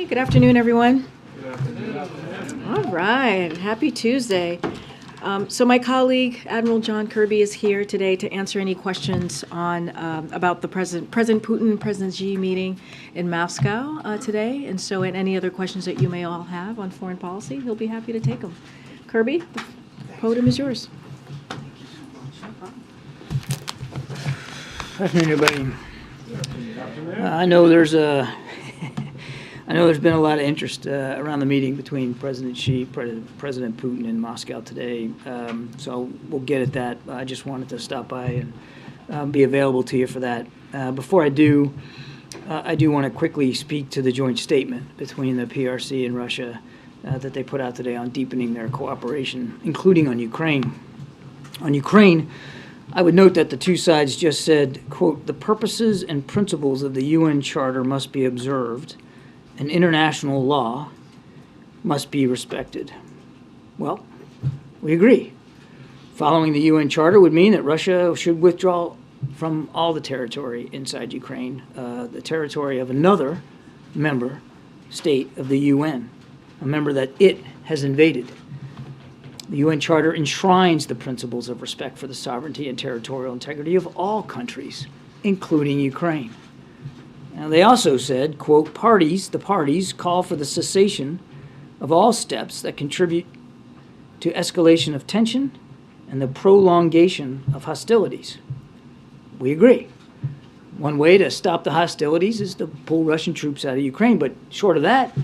Hey, good afternoon, everyone. All right, happy Tuesday. So my colleague, Admiral John Kirby, is here today to answer any questions on about the President Putin, President Xi meeting in Moscow today. And so any other questions that you may all have on foreign policy, he'll be happy to take them. Kirby, the podium is yours. Good afternoon, everybody. I know there's been a lot of interest around the meeting between President Xi, President Putin in Moscow today. So we'll get at that. I just wanted to stop by and be available to you for that. Before I do want to quickly speak to the joint statement between the PRC and Russia that they put out today on deepening their cooperation, including on Ukraine. On Ukraine, I would note that the two sides just said, quote, "The purposes and principles of the UN Charter must be observed, and international law must be respected." Well, we agree. Following the UN Charter would mean that Russia should withdraw from all the territory inside Ukraine, the territory of another member state of the UN, a member that it has invaded. The UN Charter enshrines the principles of respect for the sovereignty and territorial integrity of all countries, including Ukraine. Now, they also said, quote, the parties call for the cessation of all steps that contribute to escalation of tension and the prolongation of hostilities. We agree. One way to stop the hostilities is to pull Russian troops out of Ukraine, but short of that,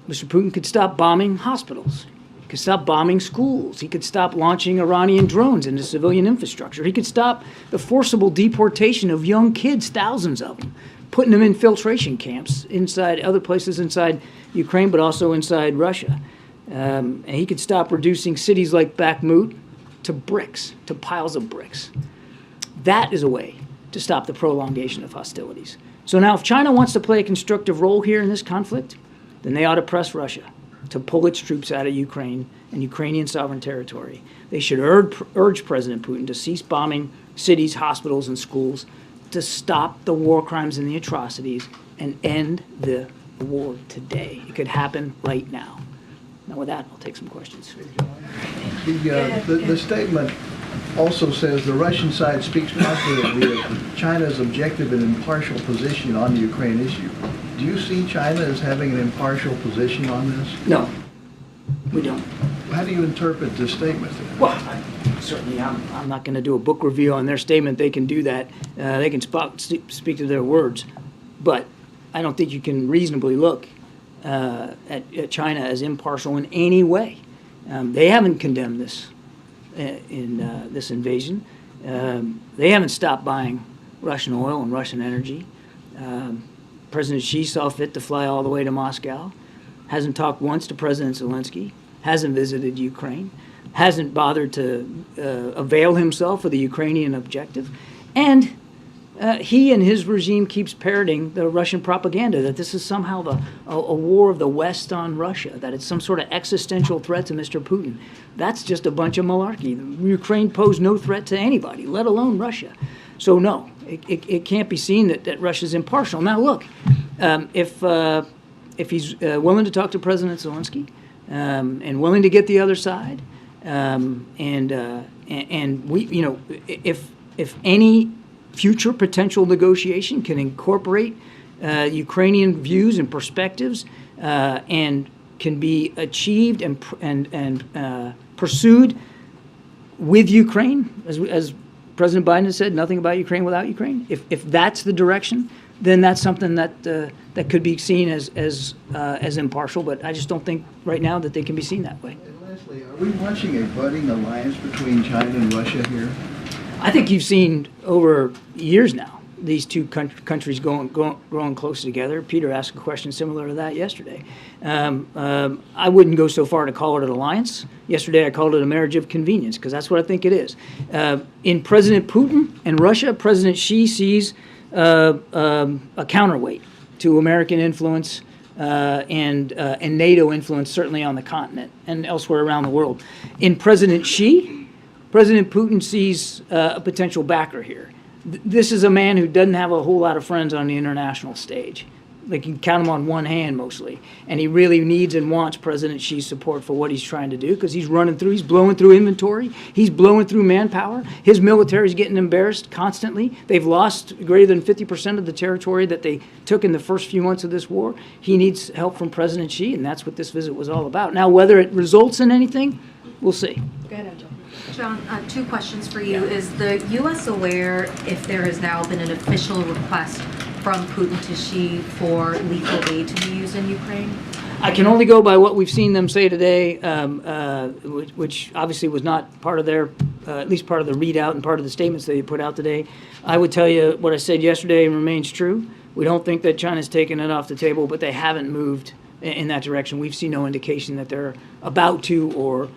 Mr. Putin could stop bombing hospitals. He could stop bombing schools. He could stop launching Iranian drones into civilian infrastructure. He could stop the forcible deportation of young kids, thousands of them, putting them in filtration camps inside other places inside Ukraine, but also inside Russia. And he could stop reducing cities like Bakhmut to bricks, to piles of bricks. That is a way to stop the prolongation of hostilities. So now if China wants to play a constructive role here in this conflict, then they ought to press Russia to pull its troops out of Ukraine and Ukrainian sovereign territory. They should urge President Putin to cease bombing cities, hospitals, and schools, to stop the war crimes and the atrocities and end the war today. It could happen right now. Now with that, I'll take some questions. The statement also says the Russian side speaks confidently of China's objective and impartial position on the Ukraine issue. Do you see China as having an impartial position on this? No, we don't. How do you interpret this statement? Well, certainly I'm not going to do a book review on their statement. They can do that. They can speak to their words. But I don't think you can reasonably look at China as impartial in any way. They haven't condemned this this invasion. They haven't stopped buying Russian oil and Russian energy. President Xi saw fit to fly all the way to Moscow, hasn't talked once to President Zelensky, hasn't visited Ukraine, hasn't bothered to avail himself of the Ukrainian objective, and he and his regime keeps parroting the Russian propaganda that this is somehow a war of the West on Russia, that it's some sort of existential threat to Mr. Putin. That's just a bunch of malarkey. Ukraine posed no threat to anybody, let alone Russia. So no, it can't be seen that Russia's impartial. Now look, if he's willing to talk to President Zelensky and willing to get the other side, and we, you know, if any future potential negotiation can incorporate Ukrainian views and perspectives and can be achieved and pursued with Ukraine, as President Biden has said, nothing about Ukraine without Ukraine. If that's the direction, then that's something that could be seen as impartial. But I just don't think right now that they can be seen that way. And lastly, are we watching a budding alliance between China and Russia here? I think you've seen over years now these two countries growing closer together. Peter asked a question similar to that yesterday. I wouldn't go so far to call it an alliance. Yesterday I called it a marriage of convenience, because that's what I think it is. In President Putin and Russia, President Xi sees a counterweight to American influence and NATO influence, certainly on the continent and elsewhere around the world. In President Xi, President Putin sees a potential backer here. This is a man who doesn't have a whole lot of friends on the international stage. they can count them on one hand mostly. And he really needs and wants President Xi's support for what he's trying to do, because he's blowing through inventory, he's blowing through manpower. His military is getting embarrassed constantly. They've lost greater than 50% of the territory that they took in the first few months of this war. He needs help from President Xi, and that's what this visit was all about. Now, whether it results in anything, we'll see. Go ahead, Angela. John, two questions for you. Is the U.S. aware if there has now been an official request from Putin to Xi for lethal aid to be used in Ukraine? I can only go by what we've seen them say today, which obviously was not part of their, at least part of the readout and part of the statements they put out today. I would tell you what I said yesterday remains true. We don't think that China's taken it off the table, but they haven't moved in that direction. We've seen no indication that they're about to or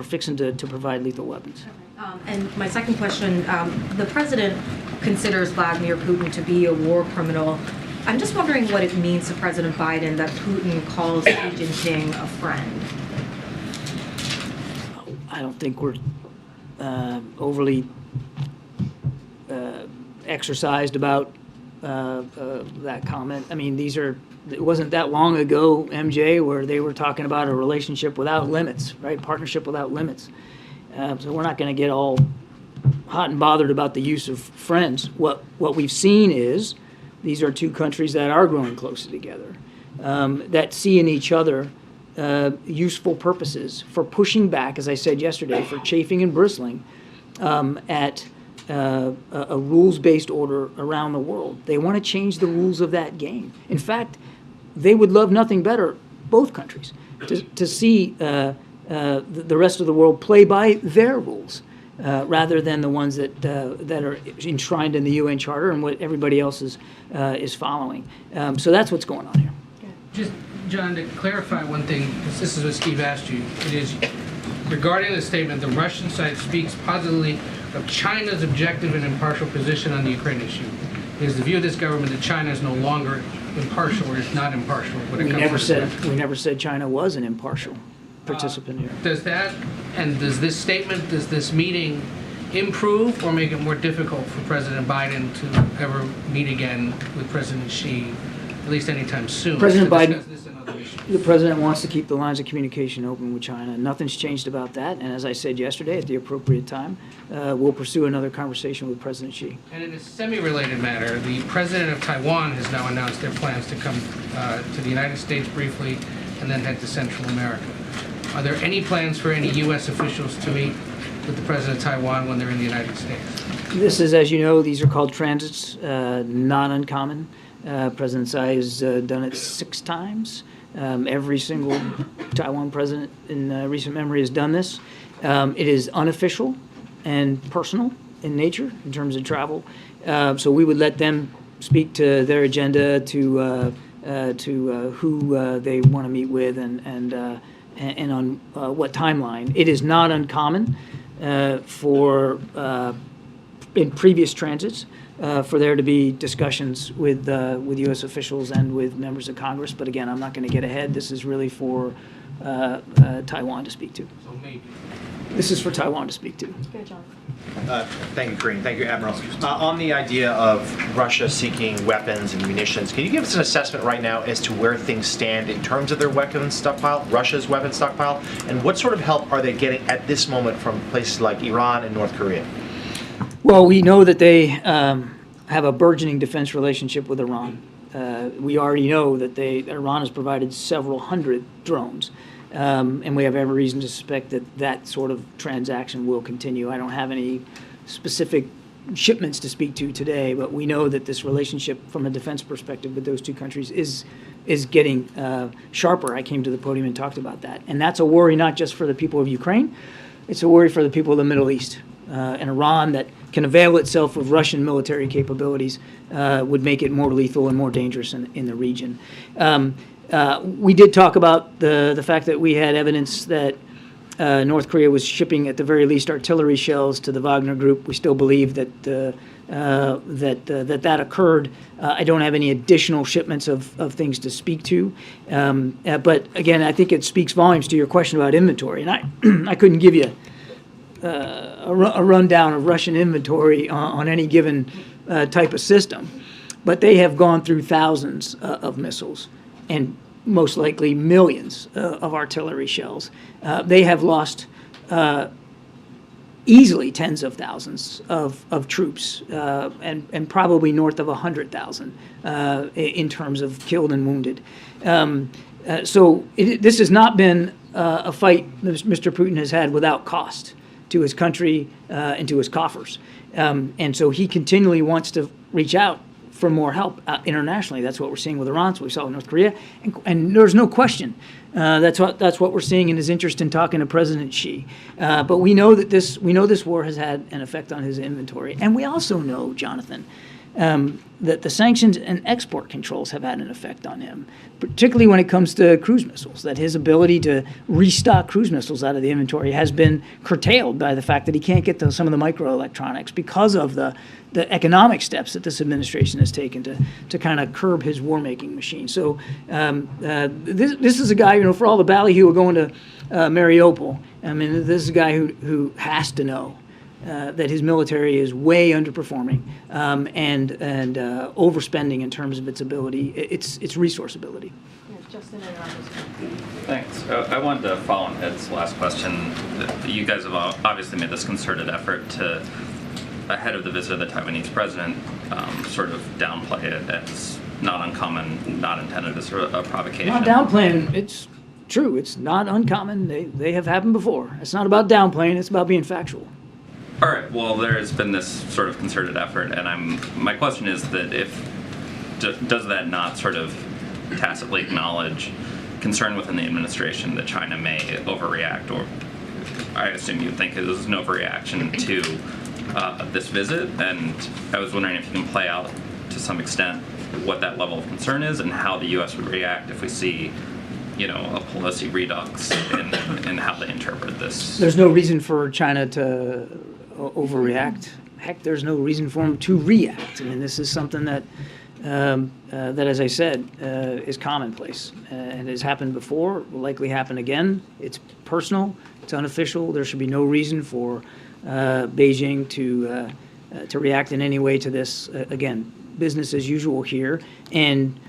fixing to provide lethal weapons. And my second question, the president considers Vladimir Putin to be a war criminal. I'm just wondering what it means to President Biden that Putin calls Xi Jinping a friend. I don't think we're overly exercised about that comment. I mean, it wasn't that long ago, MJ, where they were talking about a relationship without limits, right? Partnership without limits. So we're not going to get all hot and bothered about the use of friends. What we've seen is these are two countries that are growing closer together, that see in each other useful purposes for pushing back, as I said yesterday, for chafing and bristling at a rules-based order around the world. They want to change the rules of that game. In fact, they would love nothing better, both countries, to see the rest of the world play by their rules rather than the ones that are enshrined in the UN Charter and what everybody else is following. So that's what's going on here. Just, John, to clarify one thing, because this is what Steve asked you, it is regarding the statement, the Russian side speaks positively of China's objective and impartial position on the Ukraine issue. It is the view of this government that China is no longer impartial or is not impartial when it comes to We never said China was an impartial participant here. Does this statement, does this meeting improve or make it more difficult for President Biden to ever meet again with President Xi, at least anytime soon? President to Biden- discuss this and other issues? The president wants to keep the lines of communication open with China. Nothing's changed about that. And as I said yesterday, at the appropriate time, we'll pursue another conversation with President Xi. And in a semi-related matter, the president of Taiwan has now announced their plans to come to the United States briefly and then head to Central America. Are there any plans for any U.S. officials to meet with the president of Taiwan when they're in the United States? This is, as you know, these are called transits, not uncommon. President Tsai has done it 6 times. Every single Taiwan president in recent memory has done this. It is unofficial and personal in nature in terms of travel. So we would let them speak to their agenda, to who they want to meet with, and on what timeline. It is not uncommon for in previous transits for there to be discussions with U.S. officials and with members of Congress. But again, I'm not going to get ahead. This is really for Taiwan to speak to. So maybe. This is for Taiwan to speak to. Good, John. Thank you, Karine. Thank you, Admiral. On the idea of Russia seeking weapons and munitions, can you give us an assessment right now as to where things stand in terms of their weapons stockpile, Russia's weapons stockpile, and what sort of help are they getting at this moment from places like Iran and North Korea? Well, we know that they have a burgeoning defense relationship with Iran. We already know that Iran has provided several hundred drones. And we have every reason to suspect that that sort of transaction will continue. I don't have any specific shipments to speak to today, but we know that this relationship from a defense perspective with those two countries is getting sharper. I came to the podium and talked about that. And that's a worry not just for the people of Ukraine, it's a worry for the people of the Middle East. And Iran that can avail itself of Russian military capabilities would make it more lethal and more dangerous in the region. We did talk about the fact that we had evidence that North Korea was shipping, at the very least, artillery shells to the Wagner Group. We still believe that that occurred. I don't have any additional shipments of things to speak to. But again, I think it speaks volumes to your question about inventory. And I couldn't give you a rundown of Russian inventory on any given type of system. but they have gone through thousands of missiles and most likely millions of artillery shells. They have lost easily tens of thousands of troops and probably north of 100,000 in terms of killed and wounded. This has not been a fight Mr. Putin has had without cost to his country and to his coffers. And so he continually wants to reach out for more help internationally. That's what we're seeing with Iran, that's what we saw with North Korea. And there's no question that's what we're seeing in his interest in talking to President Xi. But we know that this war has had an effect on his inventory. And we also know, Jonathan, that the sanctions and export controls have had an effect on him, particularly when it comes to cruise missiles, that his ability to restock cruise missiles out of the inventory has been curtailed by the fact that he can't get to some of the microelectronics because of the economic steps that this administration has taken to kind of curb his war-making machine. So this is a guy, for all the ballyhoo going to Mariupol, I mean, this is a guy who has to know that his military is way underperforming and overspending in terms of its ability, its resource ability. Thanks. I wanted to follow on Ed's last question. You guys have obviously made this concerted effort to, ahead of the visit of the Taiwanese president, sort of downplay it as not uncommon, not intended as a provocation. Not downplaying. It's true. It's not uncommon. They have happened before. It's not about downplaying. It's about being factual. All right. Well, there's been this sort of concerted effort, and my question is that does that not sort of tacitly acknowledge concern within the administration that China may overreact, or I assume you think it was an overreaction to this visit? And I was wondering if you can play out to some extent what that level of concern is and how the U.S. would react if we see, a Pelosi redux in how they interpret this. There's no reason for China to overreact. Heck, there's no reason for them to react. I mean, this is something that, as I said, is commonplace and has happened before, will likely happen again. It's personal, it's unofficial. There should be no reason for Beijing to react in any way to this. Again, business as usual here. And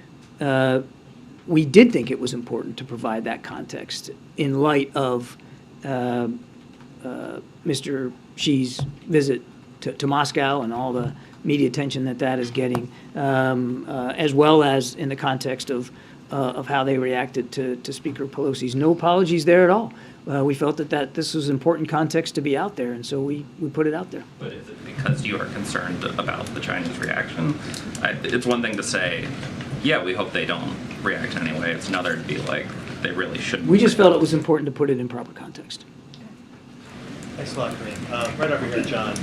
we did think it was important to provide that context in light of Mr. Xi's visit to Moscow and all the media attention that is getting, as well as in the context of how they reacted to Speaker Pelosi's. No apologies there at all. We felt that this was important context to be out there, and so we put it out there. But is it because you are concerned about the Chinese reaction? It's one thing to say, yeah, we hope they don't react anyway. It's another to be like, they really shouldn't. We just felt it was important to put it in proper context. Thanks a lot, Karine. Right over here, John.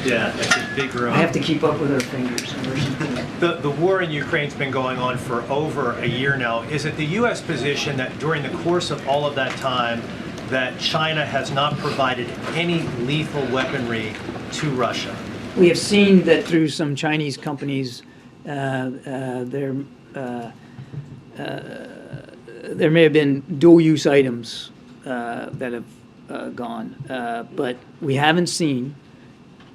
Yeah, that's a big room. I have to keep up with her fingers. The war in Ukraine's been going on for over a year now. Is it the U.S. position that during the course of all of that time that China has not provided any lethal weaponry to Russia? We have seen that through some Chinese companies, there may have been dual-use items that have gone, but we haven't seen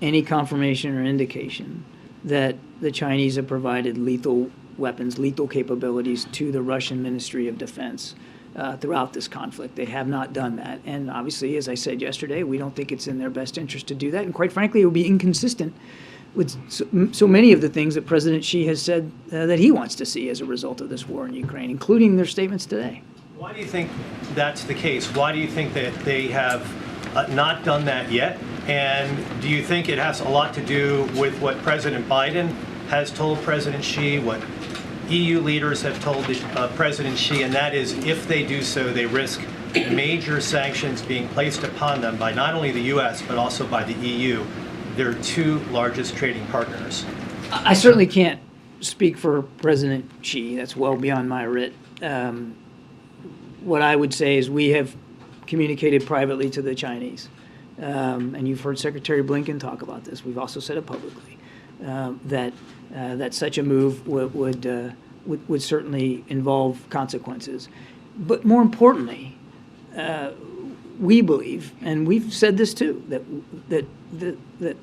any confirmation or indication that the Chinese have provided lethal weapons, lethal capabilities to the Russian Ministry of Defense throughout this conflict. They have not done that. And obviously, as I said yesterday, we don't think it's in their best interest to do that. And quite frankly, it would be inconsistent with so many of the things that President Xi has said that he wants to see as a result of this war in Ukraine, including their statements today. Why do you think that's the case? Why do you think that they have not done that yet? And do you think it has a lot to do with what President Biden has told President Xi, what EU leaders have told President Xi, and that is if they do so, they risk major sanctions being placed upon them by not only the U.S., but also by the EU, their two largest trading partners? I certainly can't speak for President Xi. That's well beyond my writ. What I would say is we have communicated privately to the Chinese, and you've heard Secretary Blinken talk about this. We've also said it publicly, that such a move would certainly involve consequences. But more importantly, we believe, and we've said this too, that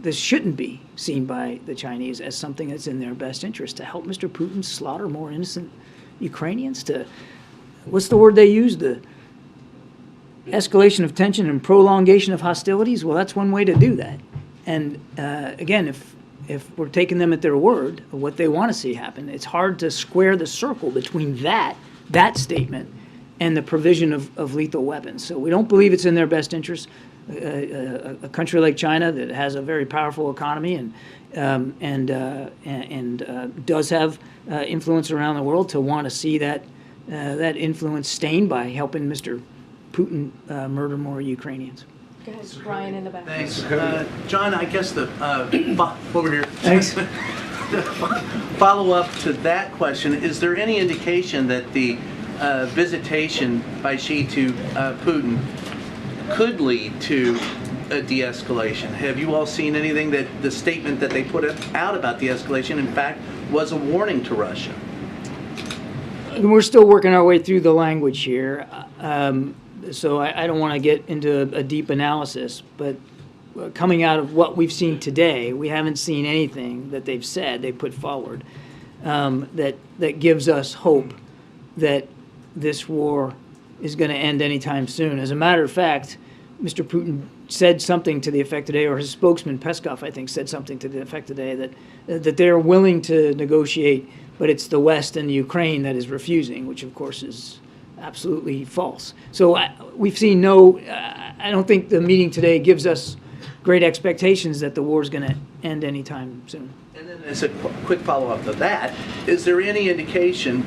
this shouldn't be seen by the Chinese as something that's in their best interest to help Mr. Putin slaughter more innocent Ukrainians, to, what's the word they use, the escalation of tension and prolongation of hostilities. Well, that's one way to do that. And again, if we're taking them at their word of what they want to see happen, it's hard to square the circle between that statement and the provision of lethal weapons. So we don't believe it's in their best interest. A country like China that has a very powerful economy and does have influence around the world, to want to see that influence stained by helping Mr. Putin murder more Ukrainians. Go ahead, Brian in the back. Thanks. John, I guess over here. Thanks. Follow up to that question, is there any indication that the visitation by Xi to Putin could lead to a de-escalation? Have you all seen anything that the statement that they put out about de-escalation, in fact, was a warning to Russia? We're still working our way through the language here, so I don't want to get into a deep analysis, but coming out of what we've seen today, we haven't seen anything that they've said, they put forward, that gives us hope that this war is going to end anytime soon. As a matter of fact, Mr. Putin said something to the effect today, or his spokesman Peskov, I think, said something to the effect today that they're willing to negotiate, but it's the West and the Ukraine that is refusing, which of course is absolutely false. So we've seen no, I don't think the meeting today gives us great expectations that the war is going to end anytime soon. And then as a quick follow-up to that, is there any indication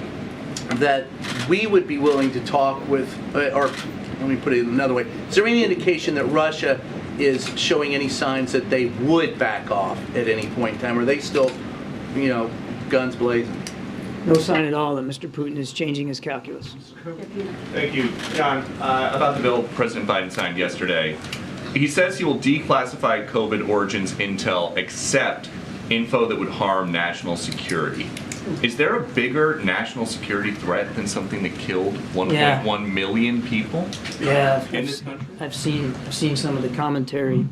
that we would be willing to talk with, or let me put it another way, is there any indication that Russia is showing any signs that they would back off at any point in time? Are they still, guns blazing? No sign at all that Mr. Putin is changing his calculus. Thank you. John, about the bill President Biden signed yesterday, he says he will declassify COVID origins intel except info that would harm national security. Is there a bigger national security threat than something that killed 1.1 million people in this country? I've seen some of the commentary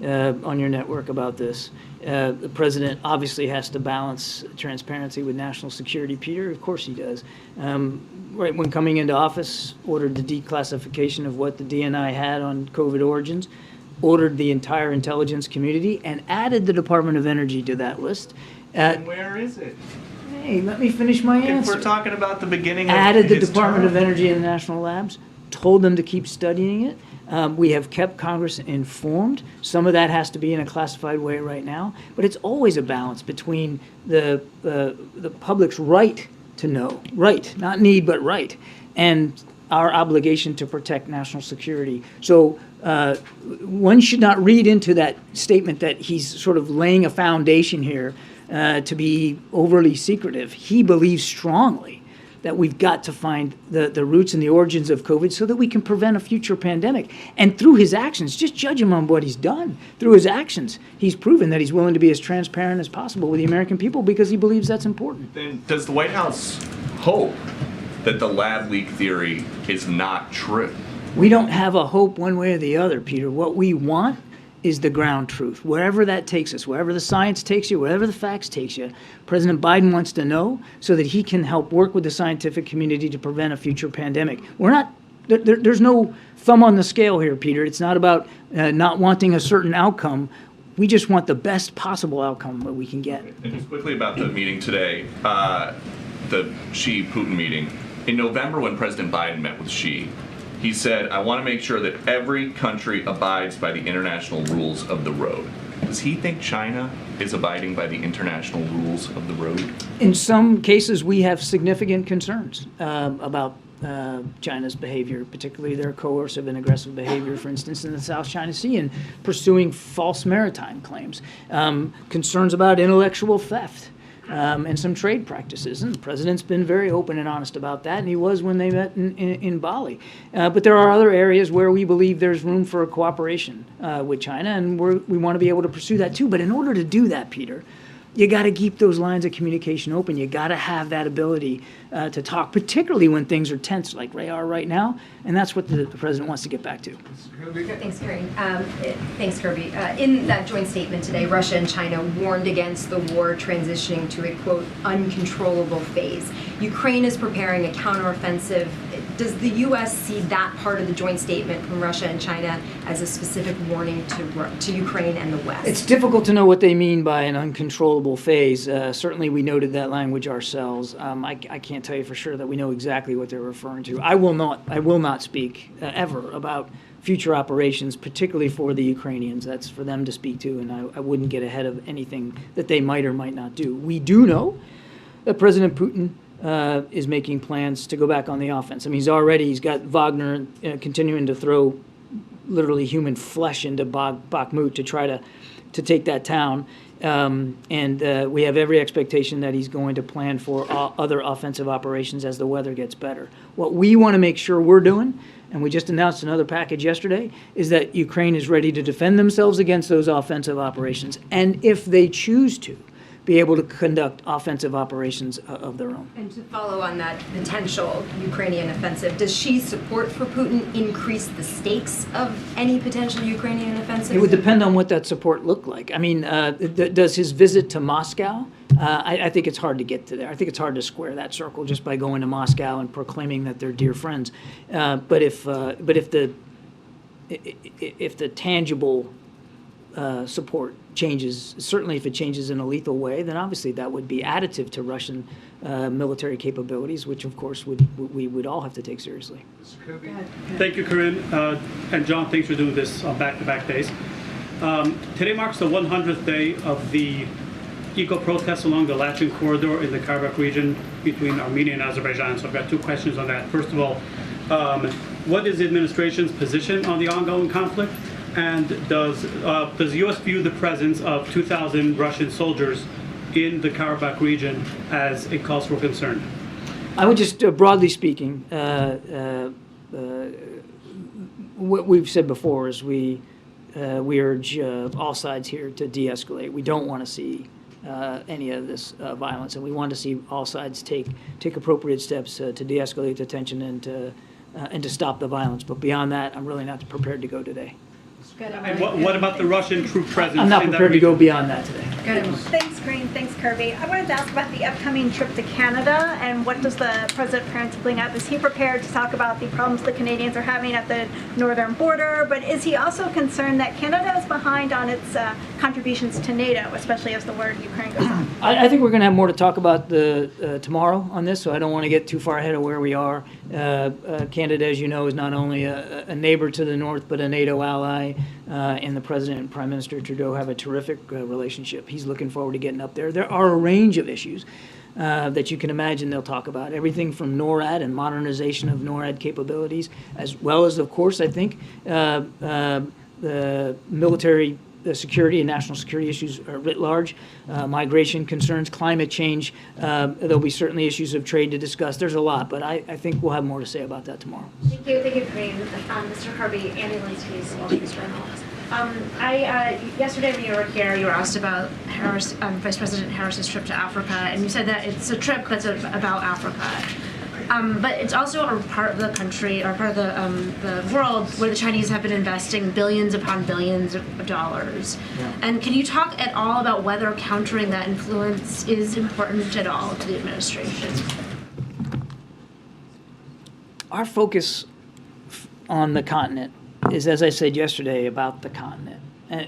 on your network about this. The president obviously has to balance transparency with national security, Peter. Of course he does. Right when coming into office, ordered the declassification of what the DNI had on COVID origins, ordered the entire intelligence community, and added the Department of Energy to that list. And where is it? Hey, let me finish my answer. If we're talking about the beginning of Added the his Department term. of Energy and the national labs, told them to keep studying it. We have kept Congress informed. Some of that has to be in a classified way right now, but it's always a balance between the public's right to know, right, not need, but right, and our obligation to protect national security. So one should not read into that statement that he's sort of laying a foundation here to be overly secretive. He believes strongly that we've got to find the roots and the origins of COVID so that we can prevent a future pandemic. And through his actions, just judge him on what he's done. Through his actions, he's proven that he's willing to be as transparent as possible with the American people because he believes that's important. Then does the White House hope that the lab leak theory is not true? We don't have a hope one way or the other, Peter. What we want is the ground truth. Wherever that takes us, wherever the science takes you, wherever the facts takes you, President Biden wants to know so that he can help work with the scientific community to prevent a future pandemic. We're not, there's no thumb on the scale here, Peter. It's not about not wanting a certain outcome. We just want the best possible outcome that we can get. And just quickly about the meeting today, the Xi-Putin meeting. In November, when President Biden met with Xi, he said, I want to make sure that every country abides by the international rules of the road. Does he think China is abiding by the international rules of the road? In some cases, we have significant concerns about China's behavior, particularly their coercive and aggressive behavior, for instance, in the South China Sea and pursuing false maritime claims, concerns about intellectual theft. And some trade practices. And the president's been very open and honest about that, and he was when they met in Bali. But there are other areas where we believe there's room for a cooperation with China, and we want to be able to pursue that too. But in order to do that, Peter, you got to keep those lines of communication open. You got to have that ability to talk, particularly when things are tense like they are right now. And that's what the president wants to get back to. Thanks, Karine. Thanks, Kirby. In that joint statement today, Russia and China warned against the war transitioning to a, quote, uncontrollable phase. Ukraine is preparing a counteroffensive. Does the U.S. see that part of the joint statement from Russia and China as a specific warning to Ukraine and the West? It's difficult to know what they mean by an uncontrollable phase. Certainly, we noted that language ourselves. I can't tell you for sure that we know exactly what they're referring to. I will not speak ever about future operations, particularly for the Ukrainians. That's for them to speak to, and I wouldn't get ahead of anything that they might or might not do. We do know that President Putin is making plans to go back on the offense. I mean, he's got Wagner continuing to throw literally human flesh into Bakhmut to try to take that town. And we have every expectation that he's going to plan for other offensive operations as the weather gets better. What we want to make sure we're doing, and we just announced another package yesterday, is that Ukraine is ready to defend themselves against those offensive operations, and if they choose to, be able to conduct offensive operations of their own. And to follow on that potential Ukrainian offensive, does Xi's support for Putin increase the stakes of any potential Ukrainian offensive? It would depend on what that support looked like. I mean, does his visit to Moscow? I think it's hard to get to there. I think it's hard to square that circle just by going to Moscow and proclaiming that they're dear friends. But if the tangible support changes, certainly if it changes in a lethal way, then obviously that would be additive to Russian military capabilities, which of course we would all have to take seriously. Thank you, Karine. And John, thanks for doing this on back-to-back days. Today marks the 100th day of the eco-protests along the Latvian corridor in the Karabakh region between Armenia and Azerbaijan. So I've got two questions on that. First of all, what is the administration's position on the ongoing conflict? And does the U.S. view the presence of 2,000 Russian soldiers in the Karabakh region as a cause for concern? I would just, broadly speaking, what we've said before is we urge all sides here to de-escalate. We don't want to see any of this violence, and we want to see all sides take appropriate steps to de-escalate the tension and to stop the violence. But beyond that, I'm really not prepared to go today. And what about the Russian troop presence? I'm not prepared to go beyond that today. Thanks, Karine. Thanks, Kirby. I wanted to ask about the upcoming trip to Canada, and what does the president plan to bring up? Is he prepared to talk about the problems the Canadians are having at the northern border? But is he also concerned that Canada is behind on its contributions to NATO, especially as the war in Ukraine goes on? I think we're going to have more to talk about tomorrow on this, so I don't want to get too far ahead of where we are. Canada, as you know, is not only a neighbor to the north, but a NATO ally. And the President and Prime Minister Trudeau have a terrific relationship. He's looking forward to getting up there. There are a range of issues that you can imagine they'll talk about. Everything from NORAD and modernization of NORAD capabilities, as well as, of course, I think, the military security and national security issues writ large, migration concerns, climate change. There'll be certainly issues of trade to discuss. There's a lot, but I think we'll have more to say about that tomorrow. Thank you, Karine. Mr. Kirby, Andy Linsky's Wall Street Journal. Yesterday when you were here, you were asked about Vice President Harris's trip to Africa, and you said that it's a trip that's about Africa. But it's also a part of the country, or part of the world, where the Chinese have been investing billions upon billions of dollars. Yeah. And can you talk at all about whether countering that influence is important at all to the administration? Our focus on the continent is, as I said yesterday, about the continent. And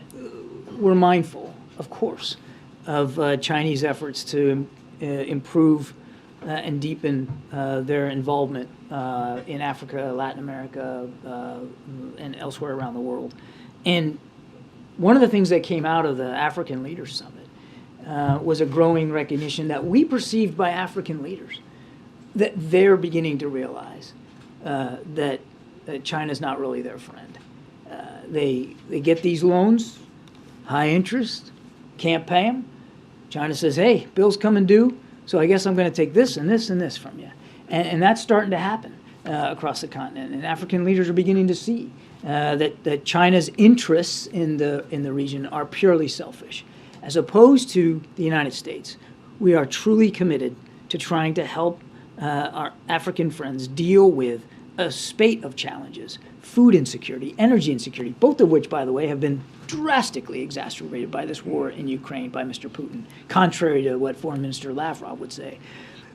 we're mindful, of course, of Chinese efforts to improve and deepen their involvement in Africa, Latin America, and elsewhere around the world. And one of the things that came out of the African Leaders Summit was a growing recognition that we perceived by African leaders, that they're beginning to realize that China's not really their friend. They get these loans, high interest, can't pay them. China says, hey, bills coming due. So I guess I'm going to take this and this and this from you. And that's starting to happen across the continent. And African leaders are beginning to see that China's interests in the region are purely selfish. as opposed to the United States, we are truly committed to trying to help our African friends deal with a spate of challenges: food insecurity, energy insecurity, both of which, by the way, have been drastically exacerbated by this war in Ukraine by Mr. Putin, contrary to what Foreign Minister Lavrov would say.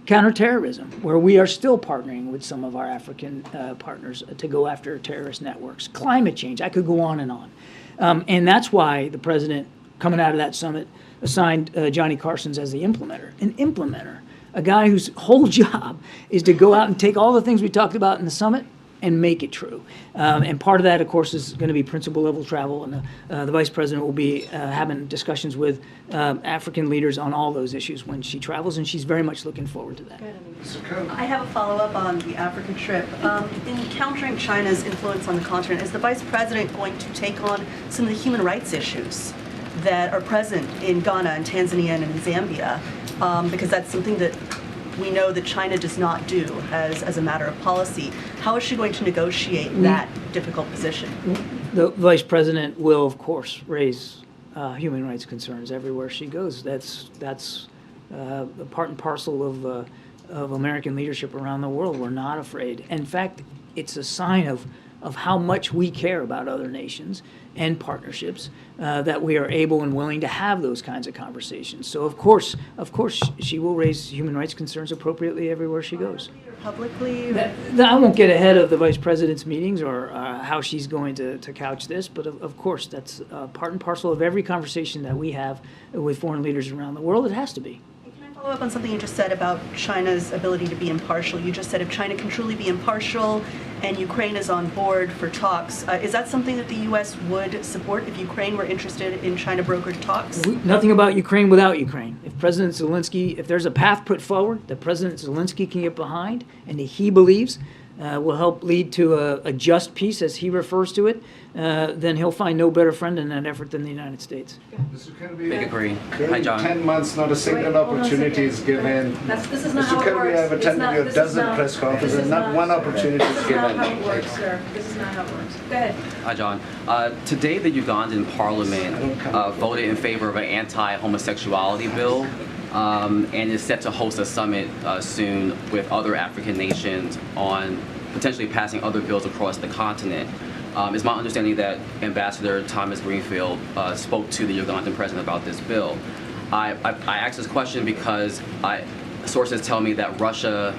Counterterrorism, where we are still partnering with some of our African partners to go after terrorist networks. Climate change, I could go on and on. And that's why the president, coming out of that summit, assigned Johnny Carson's as the implementer. An implementer, a guy whose whole job is to go out and take all the things we talked about in the summit and make it true. And part of that, of course, is going to be principal level travel, and the vice president will be having discussions with African leaders on all those issues when she travels, and she's very much looking forward to that. I have a follow-up on the African trip. In countering China's influence on the continent, is the vice president going to take on some of the human rights issues that are present in Ghana and Tanzania and in Zambia? Because that's something that we know that China does not do as a matter of policy. How is she going to negotiate that difficult position? The vice president will, of course, raise human rights concerns everywhere she goes. That's part and parcel of American leadership around the world. We're not afraid. In fact, it's a sign of how much we care about other nations and partnerships that we are able and willing to have those kinds of conversations. So of course, she will raise human rights concerns appropriately everywhere she goes. Publicly? I won't get ahead of the vice president's meetings or how she's going to couch this, but of course that's part and parcel of every conversation that we have with foreign leaders around the world. It has to be. Follow up on something you just said about China's ability to be impartial. You just said if China can truly be impartial and Ukraine is on board for talks, is that something that the U.S. would support if Ukraine were interested in China-brokered talks? Nothing about Ukraine without Ukraine. If President Zelensky, if there's a path put forward that President Zelensky can get behind and that he believes will help lead to a just peace, as he refers to it, then he'll find no better friend in that effort than the United States. Make Karine. Hi, John. 10 months, not a single opportunity is given. This is not Mr. how it Kirby, works. I've attended your dozen press conferences, not one opportunity is given. This is not how it works, sir. This is not how it works. Go ahead. Hi, John. Today, the Ugandan parliament voted in favor of an anti-homosexuality bill and is set to host a summit soon with other African nations on potentially passing other bills across the continent. It's my understanding that Ambassador Thomas Greenfield spoke to the Ugandan president about this bill. I asked this question because sources tell me that Russia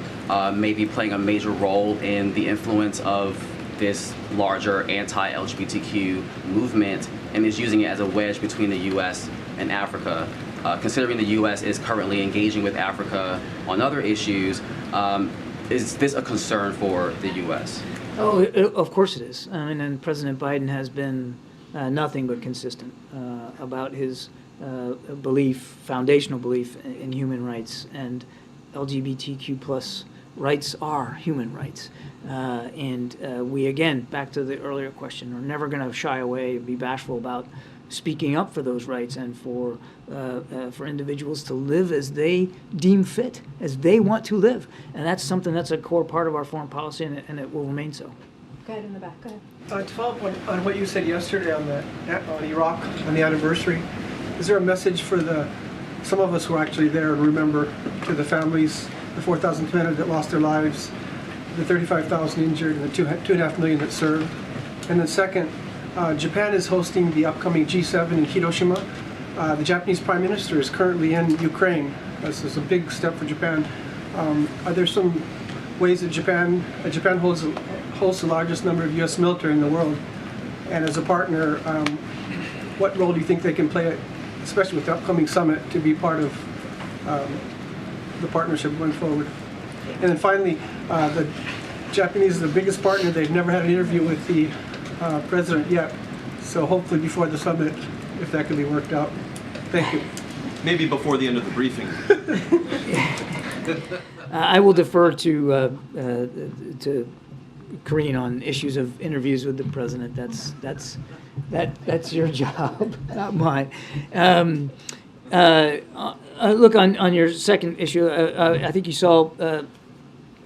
may be playing a major role in the influence of this larger anti-LGBTQ movement and is using it as a wedge between the U.S. and Africa. Considering the U.S. is currently engaging with Africa on other issues, is this a concern for the U.S.? Oh, of course it is. I mean, and President Biden has been nothing but consistent about his foundational belief in human rights, and LGBTQ plus rights are human rights. And we, again, back to the earlier question, are never going to shy away, be bashful about speaking up for those rights and for individuals to live as they deem fit, as they want to live. And that's something that's a core part of our foreign policy, and it will remain so. Go ahead in the back. Go ahead. To follow up on what you said yesterday on Iraq, on the anniversary, is there a message for some of us who are actually there and remember, to the families, the 4,000 men that lost their lives, the 35,000 injured, and the 2.5 million that served? And then second, Japan is hosting the upcoming G7 in Hiroshima. The Japanese Prime Minister is currently in Ukraine. This is a big step for Japan. Are there some ways that Japan holds the largest number of U.S. military in the world? And as a partner, what role do you think they can play, especially with the upcoming summit, to be part of the partnership going forward? And then finally, the Japanese is the biggest partner. They've never had an interview with the president yet. So hopefully before the summit, if that can be worked out. Thank you. Maybe before the end of the briefing. I will defer to Karine on issues of interviews with the president. That's your job, not mine. Look, on your second issue, I think you saw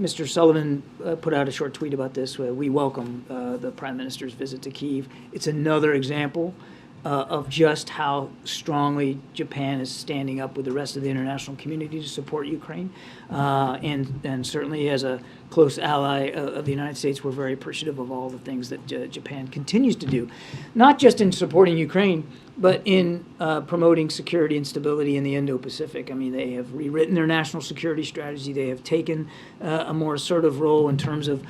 Mr. Sullivan put out a short tweet about this. We welcome the Prime Minister's visit to Kyiv. It's another example of just how strongly Japan is standing up with the rest of the international community to support Ukraine. And certainly as a close ally of the United States, we're very appreciative of all the things that Japan continues to do, not just in supporting Ukraine, but in promoting security and stability in the Indo-Pacific. I mean, they have rewritten their national security strategy. They have taken a more assertive role in terms of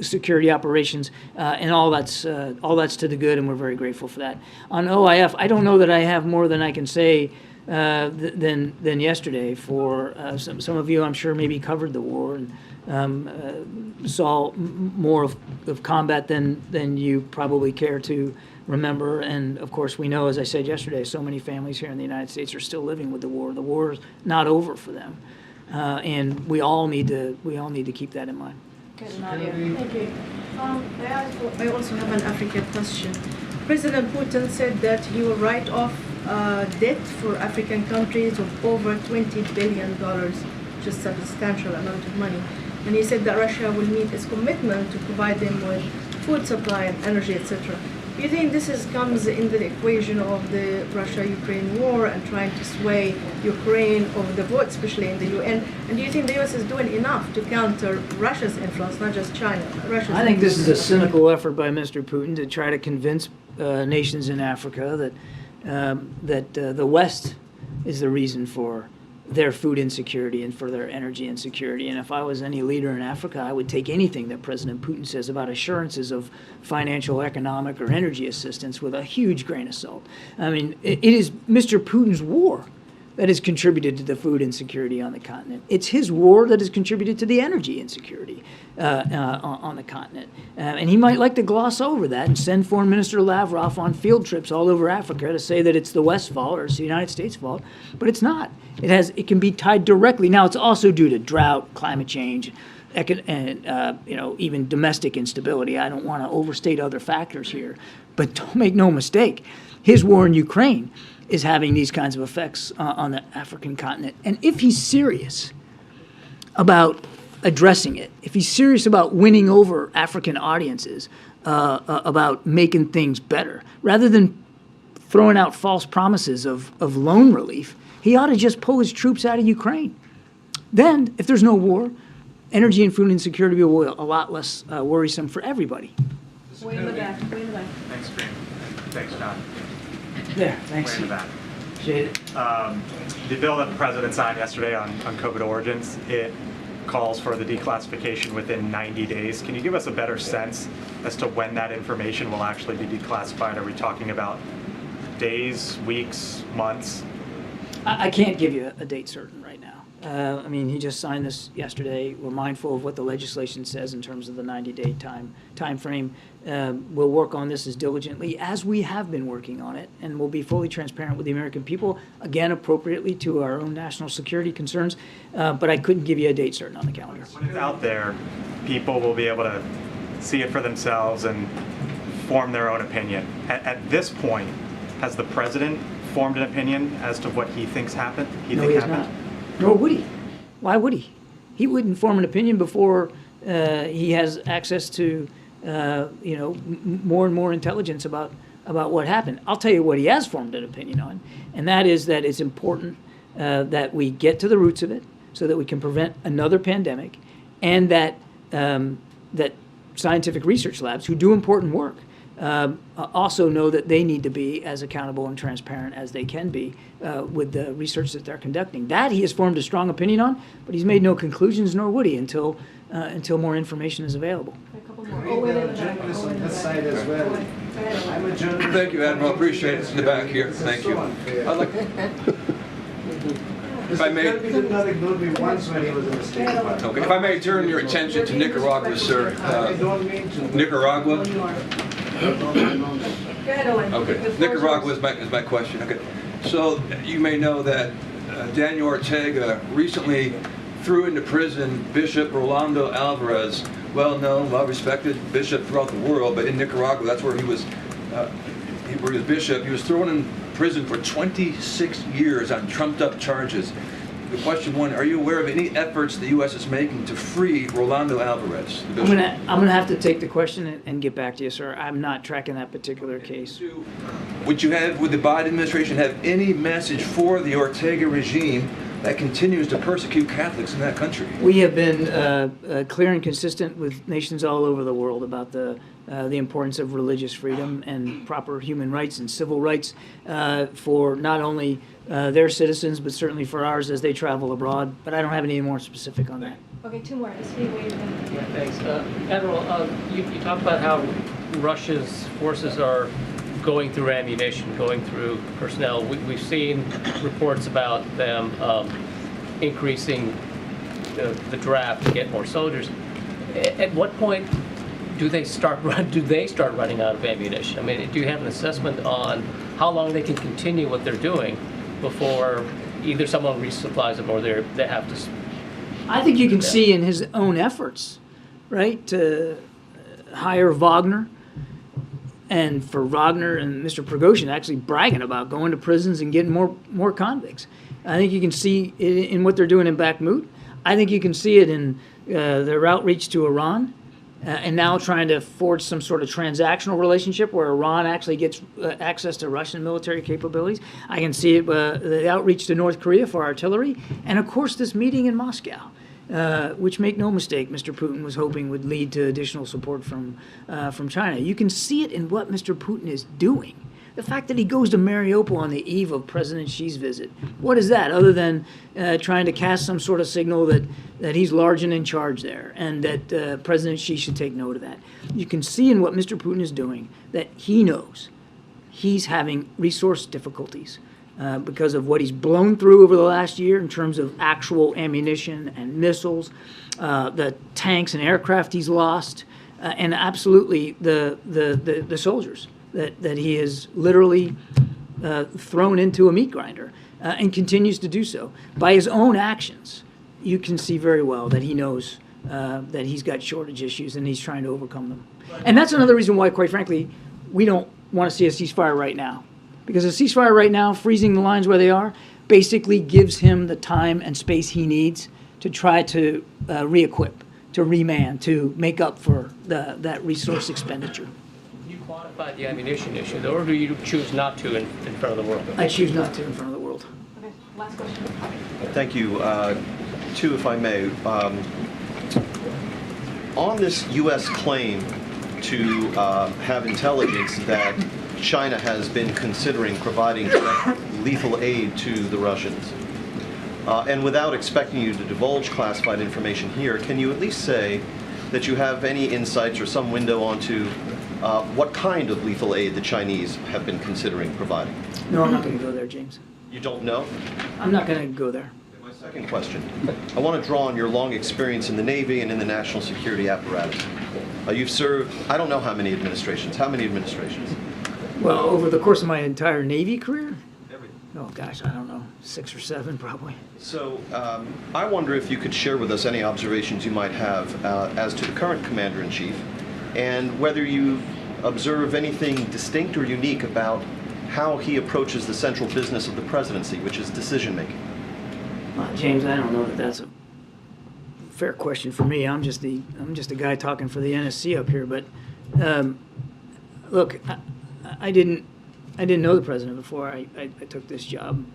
security operations, and all that's to the good, and we're very grateful for that. On OIF, I don't know that I have more than I can say than yesterday. For some of you, I'm sure, maybe covered the war and saw more of combat than you probably care to remember. And of course, we know, as I said yesterday, so many families here in the United States are still living with the war. The war is not over for them, and we all need to keep that in mind. Thank you. I also have an African question. President Putin said that he will write off debt for African countries of over $20 billion, just a substantial amount of money. And he said that Russia will meet its commitment to provide them with food supply and energy, etc. Do you think this comes in the equation of the Russia-Ukraine war and trying to sway Ukraine over the vote, especially in the UN? And do you think the U.S. is doing enough to counter Russia's influence, not just China? I think this is a cynical effort by Mr. Putin to try to convince nations in Africa that the West is the reason for their food insecurity and for their energy insecurity. And if I was any leader in Africa, I would take anything that President Putin says about assurances of financial, economic, or energy assistance with a huge grain of salt. I mean, it is Mr. Putin's war that has contributed to the food insecurity on the continent. It's his war that has contributed to the energy insecurity on the continent. And he might like to gloss over that and send Foreign Minister Lavrov on field trips all over Africa to say that it's the West's fault or it's the United States' fault, but it's not. It can be tied directly. Now, it's also due to drought, climate change, and even domestic instability. I don't want to overstate other factors here, but don't make no mistake, his war in Ukraine is having these kinds of effects on the African continent. And if he's serious about addressing it, if he's serious about winning over African audiences, about making things better, rather than throwing out false promises of loan relief, he ought to just pull his troops out of Ukraine. Then, if there's no war, energy and food insecurity will be a lot less worrisome for everybody. Way in the back. Thanks, Karine. Thanks, John. There, thanks. Way in the back. Appreciate it. The bill that the president signed yesterday on COVID origins, it calls for the declassification within 90 days. Can you give us a better sense as to when that information will actually be declassified? Are we talking about days, weeks, months? I can't give you a date certain right now. I mean, he just signed this yesterday. We're mindful of what the legislation says in terms of the 90-day time frame. We'll work on this as diligently as we have been working on it, and we'll be fully transparent with the American people, again, appropriately to our own national security concerns, but I couldn't give you a date certain on the calendar. When it's out there, people will be able to see it for themselves and form their own opinion. At this point, has the president formed an opinion as to what he thinks happened? No, he has not. Nor would he. Why would he? He wouldn't form an opinion before he has access to, more and more intelligence about what happened. I'll tell you what he has formed an opinion on, and that is that it's important that we get to the roots of it so that we can prevent another pandemic, and that that scientific research labs who do important work also know that they need to be as accountable and transparent as they can be with the research that they're conducting. That he has formed a strong opinion on, but he's made no conclusions, nor would he, until more information is available. Thank you, Admiral. I appreciate it. In the back here. Thank you. I'd like if I may, okay, if I may turn your attention to Nicaragua, sir. Nicaragua. Okay, Nicaragua is my question. Okay, so you may know that Daniel Ortega recently threw into prison Bishop Rolando Alvarez, well-known, well-respected bishop throughout the world, but in Nicaragua, that's where he was bishop. He was thrown in prison for 26 years on trumped-up charges. the question one, are you aware of any efforts the U.S. is making to free Rolando Alvarez? the I'm bishop? gonna have to take the question and get back to you, sir. I'm not tracking that particular case. Would the Biden administration have any message for the Ortega regime that continues to persecute Catholics in that country? We have been clear and consistent with nations all over the world about the importance of religious freedom and proper human rights and civil rights for not only their citizens, but certainly for ours as they travel abroad. But I don't have any more specific on that. Okay, two more. Yeah, thanks. Admiral, you talked about how Russia's forces are going through ammunition, going through personnel. We've seen reports about them increasing the draft to get more soldiers. At what point do they start running out of ammunition? I mean, do you have an assessment on how long they can continue what they're doing before either someone resupplies them or they have to? I think you can see in his own efforts, right, to hire Wagner, and for Wagner and Mr. Prigozhin actually bragging about going to prisons and getting more convicts. I think you can see it in what they're doing in Bakhmut. I think you can see it in their outreach to Iran, and now trying to forge some sort of transactional relationship where Iran actually gets access to Russian military capabilities. I can see it, the outreach to North Korea for artillery, and of course this meeting in Moscow, which, make no mistake, Mr. Putin was hoping would lead to additional support from China. You can see it in what Mr. Putin is doing. The fact that he goes to Mariupol on the eve of President Xi's visit, what is that other than trying to cast some sort of signal that he's large and in charge there, and that President Xi should take note of that? You can see in what Mr. Putin is doing that he knows he's having resource difficulties because of what he's blown through over the last year in terms of actual ammunition and missiles, the tanks and aircraft he's lost, and absolutely the soldiers that he has literally thrown into a meat grinder and continues to do so. By his own actions, you can see very well that he knows that he's got shortage issues and he's trying to overcome them. And that's another reason why, quite frankly, we don't want to see a ceasefire right now. Because a ceasefire right now, freezing the lines where they are, basically gives him the time and space he needs to try to re-equip, to reman, to make up for that resource expenditure. You quantify the ammunition issue, though, or do you choose not to in front of the world? I choose not to in front of the world. Okay, last question. Thank you. Two, if I may. On this U.S. claim to have intelligence that China has been considering providing lethal aid to the Russians, and without expecting you to divulge classified information here, can you at least say that you have any insights or some window onto what kind of lethal aid the Chinese have been considering providing? No, I'm not going to go there, James. You don't know? I'm not going to go there. My second question. I want to draw on your long experience in the Navy and in the national security apparatus. You've served, I don't know how many administrations. How many administrations? Well, over the course of my entire Navy career? Oh, gosh, I don't know, 6 or 7 probably. So I wonder if you could share with us any observations you might have as to the current Commander-in-Chief, and whether you observe anything distinct or unique about how he approaches the central business of the presidency, which is decision-making. James, I don't know that that's a fair question for me. I'm just a guy talking for the NSC up here. But look, I didn't know the president before I took this job,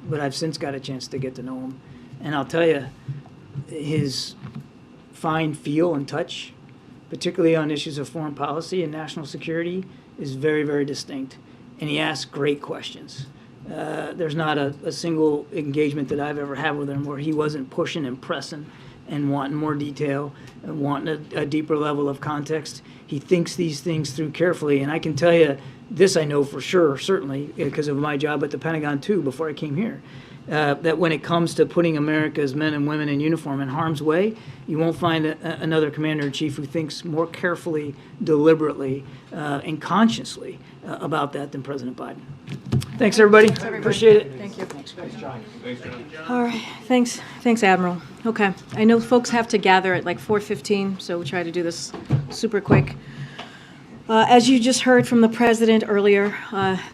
but I've since got a chance to get to know him, and I'll tell you, his fine feel and touch, particularly on issues of foreign policy and national security, is very, very distinct, and he asks great questions. There's not a single engagement that I've ever had with him where he wasn't pushing and pressing and wanting more detail and wanting a deeper level of context. He thinks these things through carefully, and I can tell you this I know for sure, certainly, because of my job at the Pentagon too before I came here, that when it comes to putting America's men and women in uniform in harm's way, you won't find another commander-in-chief who thinks more carefully, deliberately, and consciously about that than President Biden. Thanks, everybody. Appreciate it. Thank you. Thanks, John. Thanks, John. All right, thanks, Admiral. Okay, I know folks have to gather at like 4:15, so we'll try to do this super quick. As you just heard from the president earlier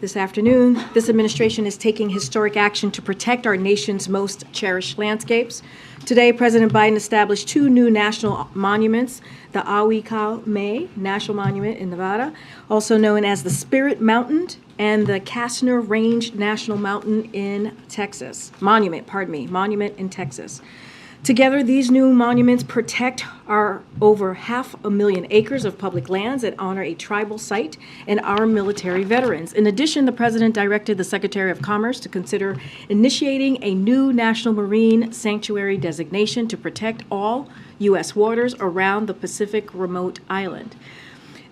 this afternoon, this administration is taking historic action to protect our nation's most cherished landscapes. Today, President Biden established 2 new national monuments, the Awikau National Monument in Nevada, also known as the Spirit Mountain, and the Kastner Range National Monument in Texas. Monument in Texas. Together, these new monuments protect our over 500,000 acres of public lands and honor a tribal site and our military veterans. In addition, the president directed the Secretary of Commerce to consider initiating a new national marine sanctuary designation to protect all U.S. waters around the Pacific remote island.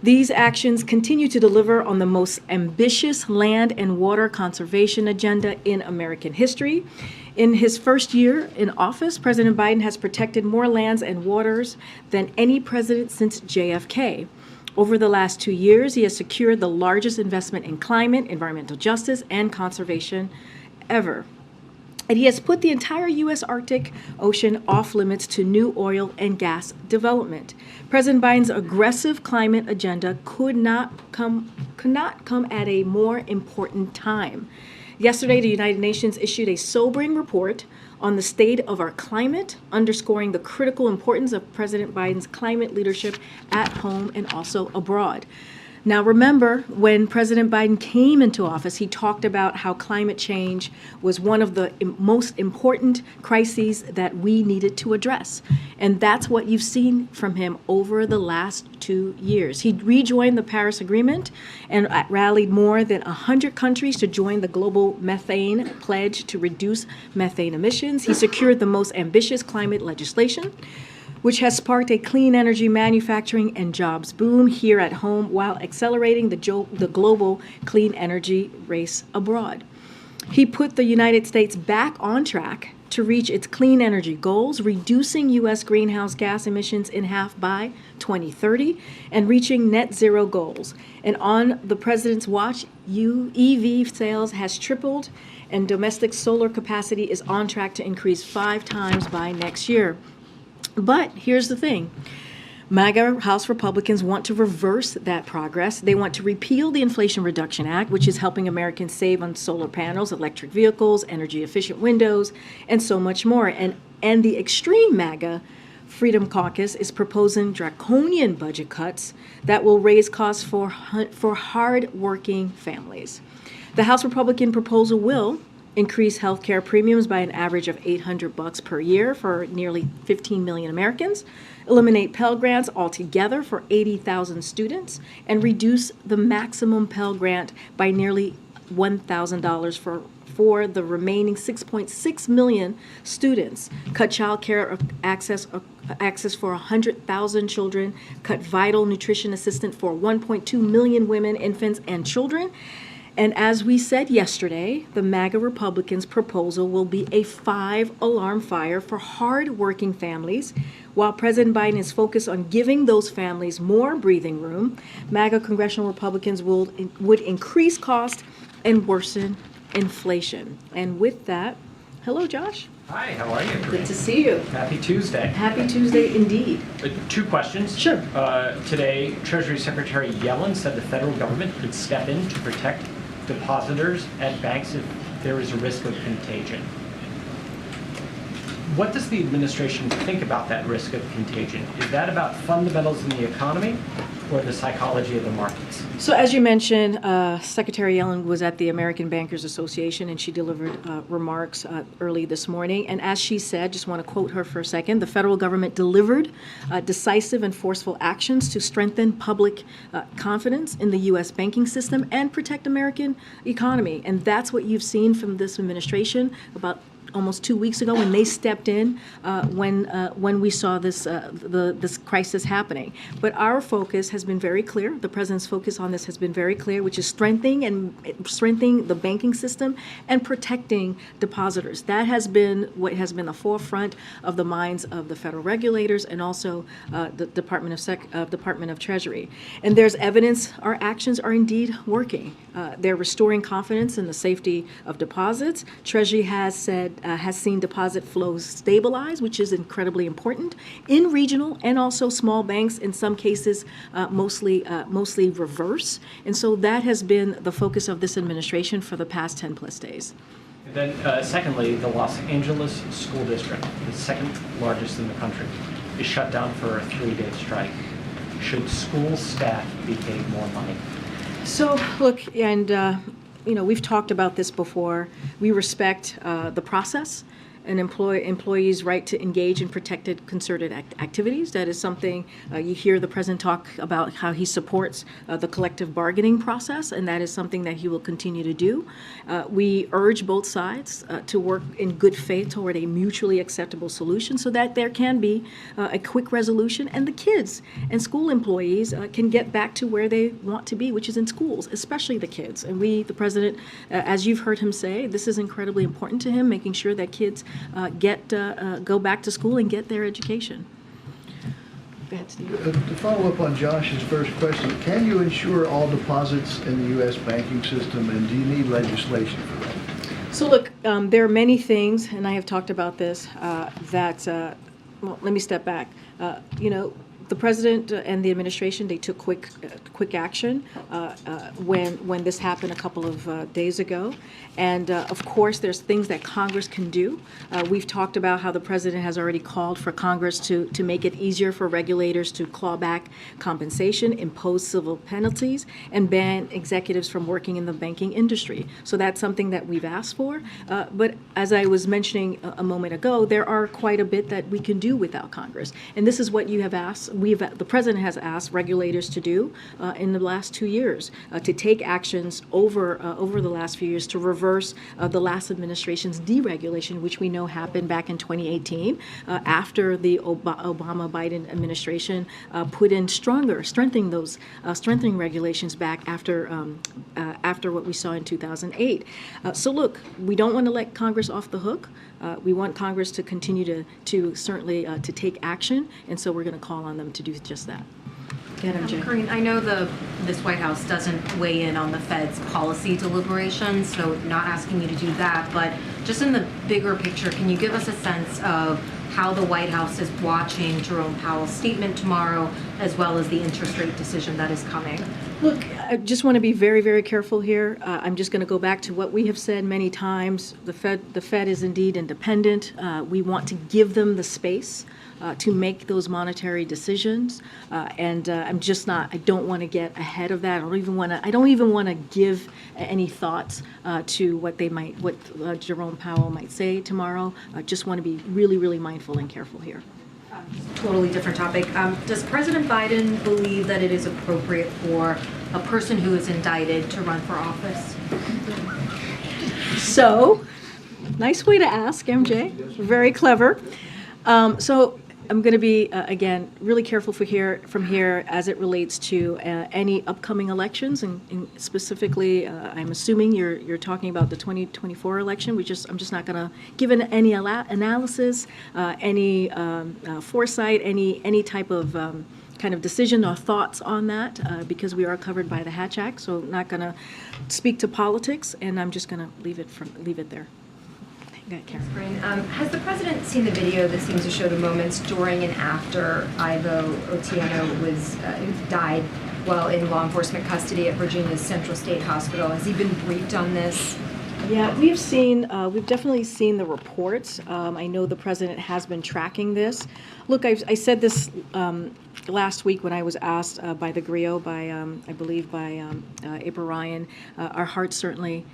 These actions continue to deliver on the most ambitious land and water conservation agenda in American history. In his first year in office, President Biden has protected more lands and waters than any president since JFK. Over the last 2 years, he has secured the largest investment in climate, environmental justice, and conservation ever. And he has put the entire U.S. Arctic Ocean off limits to new oil and gas development. President Biden's aggressive climate agenda could not come at a more important time. Yesterday, the United Nations issued a sobering report on the state of our climate, underscoring the critical importance of President Biden's climate leadership at home and also abroad. Now, remember, when President Biden came into office, he talked about how climate change was one of the most important crises that we needed to address. And that's what you've seen from him over the last 2 years. He rejoined the Paris Agreement and rallied more than 100 countries to join the global methane pledge to reduce methane emissions. He secured the most ambitious climate legislation, which has sparked a clean energy manufacturing and jobs boom here at home while accelerating the global clean energy race abroad. He put the United States back on track to reach its clean energy goals, reducing U.S. greenhouse gas emissions in half by 2030 and reaching net zero goals. And on the president's watch, EV sales has tripled and domestic solar capacity is on track to increase 5 times by next year. But here's the thing. MAGA House Republicans want to reverse that progress. They want to repeal the Inflation Reduction Act, which is helping Americans save on solar panels, electric vehicles, energy-efficient windows, and so much more. And the extreme MAGA Freedom Caucus is proposing draconian budget cuts that will raise costs for hard-working families. The House Republican proposal will increase health care premiums by an average of $800 per year for nearly 15 million Americans, eliminate Pell Grants altogether for 80,000 students, and reduce the maximum Pell Grant by nearly $1,000 for the remaining 6.6 million students, cut child care access for 100,000 children, cut vital nutrition assistance for 1.2 million women, infants, and children. And as we said yesterday, the MAGA Republicans' proposal will be a 5-alarm fire for hard-working families. While President Biden is focused on giving those families more breathing room, MAGA congressional Republicans would increase costs and worsen inflation. And with that, hello, Josh. Hi, how are you? Good to see you. Happy Tuesday. Happy Tuesday indeed. 2 questions. Sure. Today, Treasury Secretary Yellen said the federal government could step in to protect depositors at banks if there is a risk of contagion. What does the administration think about that risk of contagion? Is that about fundamentals in the economy or the psychology of the markets? So as you mentioned, Secretary Yellen was at the American Bankers Association and she delivered remarks early this morning. And as she said, just want to quote her for a second, the federal government delivered decisive and forceful actions to strengthen public confidence in the U.S. banking system and protect American economy. And that's what you've seen from this administration about almost 2 weeks ago when they stepped in when we saw this this crisis happening. But our focus has been very clear. The president's focus on this has been very clear, which is strengthening the banking system and protecting depositors. That has been what has been the forefront of the minds of the federal regulators and also the Department of Treasury. And there's evidence our actions are indeed working. They're restoring confidence in the safety of deposits. Treasury has said has seen deposit flows stabilize, which is incredibly important in regional and also small banks, in some cases mostly reverse. And so that has been the focus of this administration for the past 10 plus days. And then secondly, the Los Angeles School District, the second largest in the country, is shut down for a 3-day strike. Should school staff be paid more money? So, look, and we've talked about this before. We respect the process and employees' right to engage in protected concerted activities. That is something you hear the president talk about, how he supports the collective bargaining process, and that is something that he will continue to do. We urge both sides to work in good faith toward a mutually acceptable solution so that there can be a quick resolution, and the kids and school employees can get back to where they want to be, which is in schools, especially the kids. And we, the president, as you've heard him say, this is incredibly important to him, making sure that kids go back to school and get their education. Go ahead, Steve. To follow up on Josh's first question, can you insure all deposits in the U.S. banking system, and do you need legislation for that? So look, there are many things, and I have talked about this, well, let me step back. The president and the administration, they took quick action when this happened a couple of days ago. And of course, there's things that Congress can do. We've talked about how the president has already called for Congress to make it easier for regulators to claw back compensation, impose civil penalties, and ban executives from working in the banking industry. So that's something that we've asked for. But as I was mentioning a moment ago, there are quite a bit that we can do without Congress. And this is what you have asked. The president has asked regulators to do in the last 2 years, to take actions over the last few years to reverse the last administration's deregulation, which we know happened back in 2018 after the Obama-Biden administration put in strengthening regulations back after what we saw in 2008. So look, we don't want to let Congress off the hook. We want Congress to continue to certainly to take action, and so we're going to call on them to do just that. Karine, I know this White House doesn't weigh in on the Fed's policy deliberations, so not asking you to do that, but just in the bigger picture, can you give us a sense of how the White House is watching Jerome Powell's statement tomorrow, as well as the interest rate decision that is coming? Look, I just want to be very, very careful here. I'm just going to go back to what we have said many times. The Fed is indeed independent. We want to give them the space to make those monetary decisions, and I don't want to get ahead of that. I don't even want to give any thoughts to what Jerome Powell might say tomorrow. I just want to be really, really mindful and careful here. Totally different topic. Does President Biden believe that it is appropriate for a person who is indicted to run for office? So, nice way to ask, MJ. Very clever. So I'm going to be, again, really careful from here as it relates to any upcoming elections, and specifically, I'm assuming you're talking about the 2024 election. I'm just not going to give any analysis, any foresight, any type of kind of decision or thoughts on that, because we are covered by the Hatch Act. So not going to speak to politics, and I'm just going to leave it there. Karine, has the president seen the video that seems to show the moments during and after Ivo Otieno died while in law enforcement custody at Virginia's Central State Hospital? Has he been briefed on this? Yeah, we've definitely seen the reports. I know the president has been tracking this. Look, I said this last week when I was asked by the Griot, I believe by April Ryan. Our hearts certainly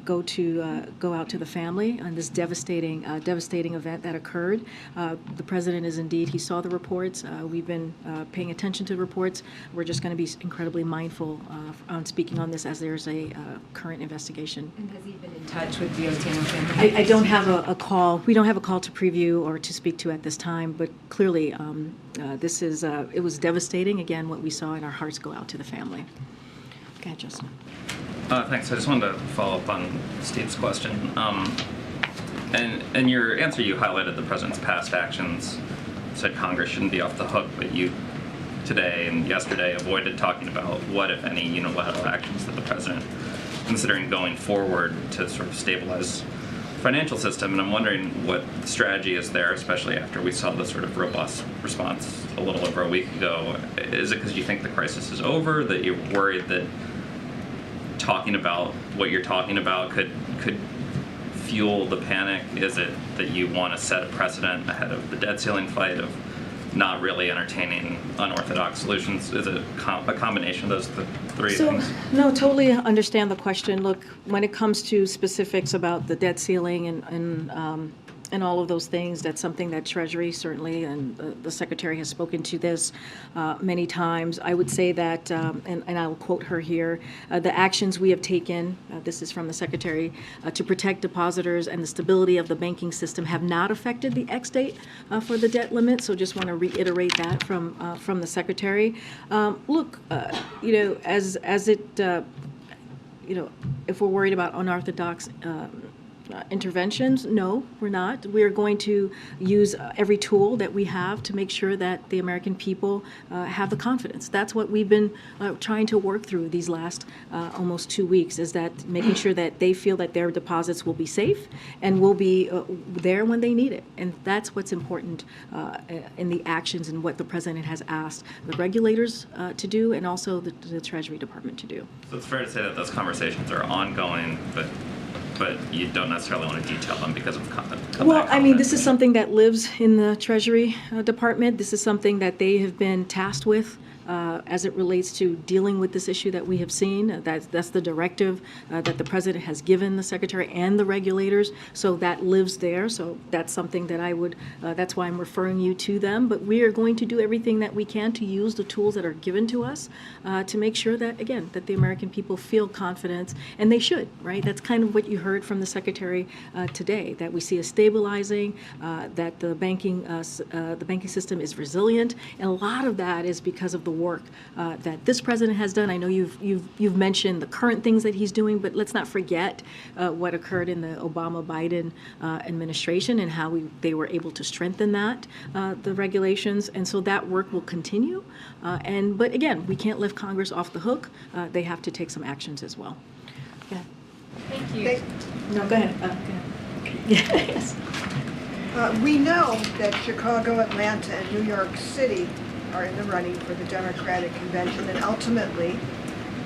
go out to the family on this devastating event that occurred. The president is indeed, he saw the reports. We've been paying attention to the reports. We're just going to be incredibly mindful on speaking on this as there's a current investigation. And has he been in touch with the Otieno family? I don't have a call. We don't have a call to preview or to speak to at this time, but clearly it was devastating, again, what we saw, and our hearts go out to the family. Go ahead, Justin. Thanks. I just wanted to follow up on Steve's question. And in your answer, you highlighted the president's past actions, said Congress shouldn't be off the hook, but you today and yesterday avoided talking about what, if any, unilateral actions that the president considering going forward to sort of stabilize financial system, and I'm wondering what the strategy is there, especially after we saw the sort of robust response a little over a week ago. Is it because you think the crisis is over, that you're worried that talking about what you're talking about could fuel the panic? Is it that you want to set a precedent ahead of the debt ceiling fight of not really entertaining unorthodox solutions? Is it a combination of those three things? No, totally understand the question. Look, when it comes to specifics about the debt ceiling and all of those things, that's something that Treasury certainly, and the Secretary has spoken to this many times. I would say that, and I'll quote her here, the actions we have taken, this is from the Secretary, to protect depositors and the stability of the banking system have not affected the X date for the debt limit. So just want to reiterate that from the Secretary. Look, as it, if we're worried about unorthodox interventions, no, we're not. We are going to use every tool that we have to make sure that the American people have the confidence. That's what we've been trying to work through these last almost 2 weeks, is that making sure that they feel that their deposits will be safe and will be there when they need it. And that's what's important in the actions and what the President has asked the regulators to do, and also the Treasury Department to do. So it's fair to say that those conversations are ongoing, but you don't necessarily want to detail them because of Well, I mean, this is something that lives in the Treasury Department. This is something that they have been tasked with as it relates to dealing with this issue that we have seen. That's the directive that the President has given the Secretary and the regulators. So that lives there. So that's something that I would, that's why I'm referring you to them. But we are going to do everything that we can to use the tools that are given to us to make sure that, again, that the American people feel confidence, and they should, right? That's kind of what you heard from the Secretary today, that we see a stabilizing, that the banking system is resilient, and a lot of that is because of the work that this president has done. I know you've mentioned the current things that he's doing, but let's not forget what occurred in the Obama-Biden administration and how they were able to strengthen that, the regulations, and so that work will continue. But again, we can't lift Congress off the hook. They have to take some actions as well. Go ahead. Thank you. No, go ahead. Go ahead. Yes. We know that Chicago, Atlanta, and New York City are in the running for the Democratic Convention, and ultimately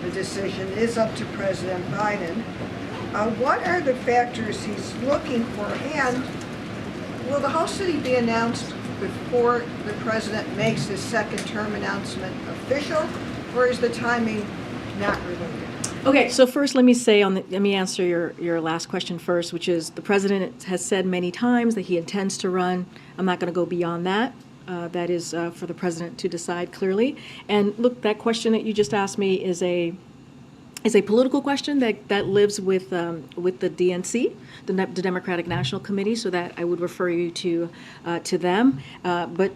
the decision is up to President Biden. What are the factors he's looking for, and will the whole city be announced before the president makes his second term announcement official, or is the timing not related? Okay, so first let me answer your last question first, which is the president has said many times that he intends to run. I'm not going to go beyond that. That is for the president to decide clearly. And look, that question that you just asked me is a political question that lives with the DNC, the Democratic National Committee, so that I would refer you to them. But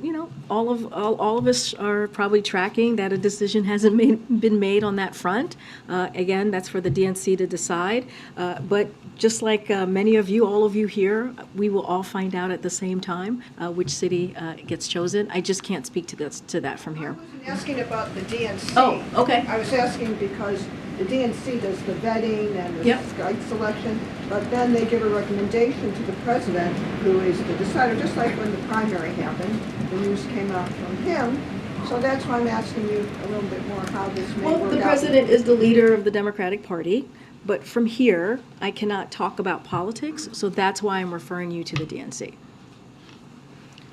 all of us are probably tracking that a decision hasn't been made on that front. Again, that's for the DNC to decide. But just like many of you, all of you here, we will all find out at the same time which city gets chosen. I just can't speak to that from here. I wasn't asking about the DNC. Oh, okay. I was asking because the DNC does the vetting and the site selection, but then they give a recommendation to the president, who is the decider, just like when the primary happened. The news came out from him. So that's why I'm asking you a little bit more how this may work out. Well, the president is the leader of the Democratic Party, but from here, I cannot talk about politics, so that's why I'm referring you to the DNC.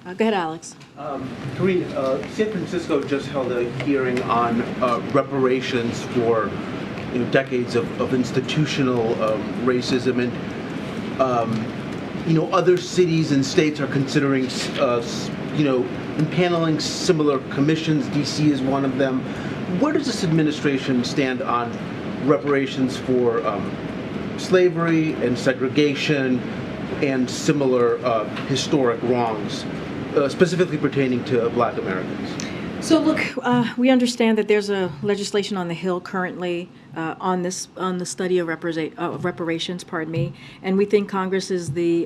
Go ahead, Alex. Karine, San Francisco just held a hearing on reparations for decades of institutional racism, and other cities and states are considering impaneling similar commissions. DC is one of them. Where does this administration stand on reparations for slavery and segregation and similar historic wrongs, specifically pertaining to Black Americans? So look, we understand that there's a legislation on the Hill currently on the study of reparations, and we think Congress is the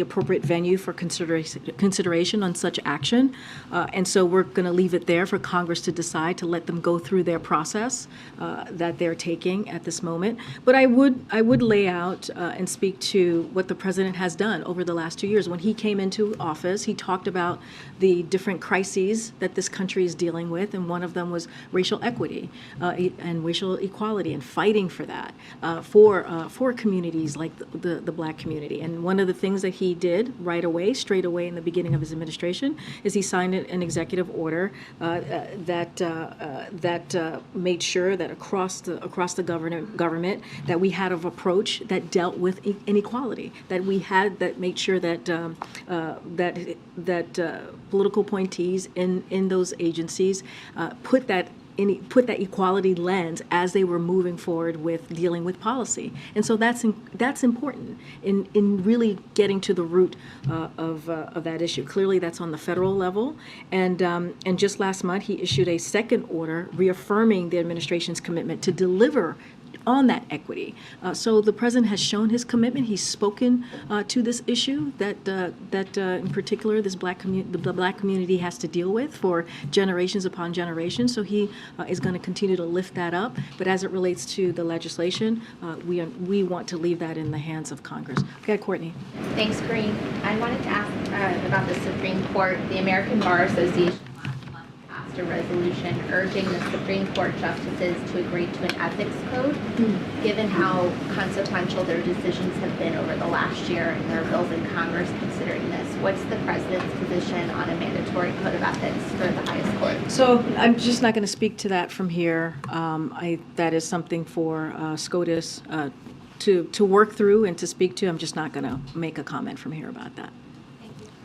appropriate venue for consideration on such action, and so we're going to leave it there for Congress to decide to let them go through their process that they're taking at this moment. But I would lay out and speak to what the president has done over the last 2 years. When he came into office, he talked about the different crises that this country is dealing with, and one of them was racial equity and racial equality, and fighting for that for communities like the Black community. And one of the things that he did straight away in the beginning of his administration, is he signed an executive order that made sure that across the government that we had an approach that dealt with inequality, that made sure that political appointees in those agencies put that equality lens as they were moving forward with dealing with policy. And so that's important in really getting to the root of that issue. Clearly, that's on the federal level. And just last month, he issued a second order reaffirming the administration's commitment to deliver on that equity. So the president has shown his commitment. He's spoken to this issue that in particular the Black community has to deal with for generations upon generations. So he is going to continue to lift that up. But as it relates to the legislation, we want to leave that in the hands of Congress. Okay, Courtney. Thanks, Karine. I wanted to ask about the Supreme Court. The American Bar Association passed a resolution urging the Supreme Court justices to agree to an ethics code, given how consequential their decisions have been over the last year, and there are bills in Congress considering this. What's the president's position on a mandatory code of ethics for the highest court? So I'm just not going to speak to that from here. That is something for SCOTUS to work through and to speak to. I'm just not going to make a comment from here about that.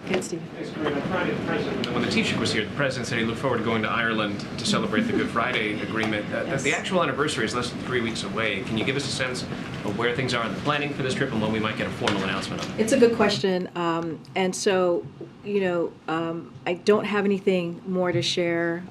Good, Steve. Thanks, Karine. When the Taoiseach was here, the president said he looked forward to going to Ireland to celebrate the Good Friday Agreement. Yes. The actual anniversary is less than 3 weeks away. Can you give us a sense of where things are in the planning for this trip and when we might get a formal announcement of it? It's a good question. And so, I don't have anything more to share.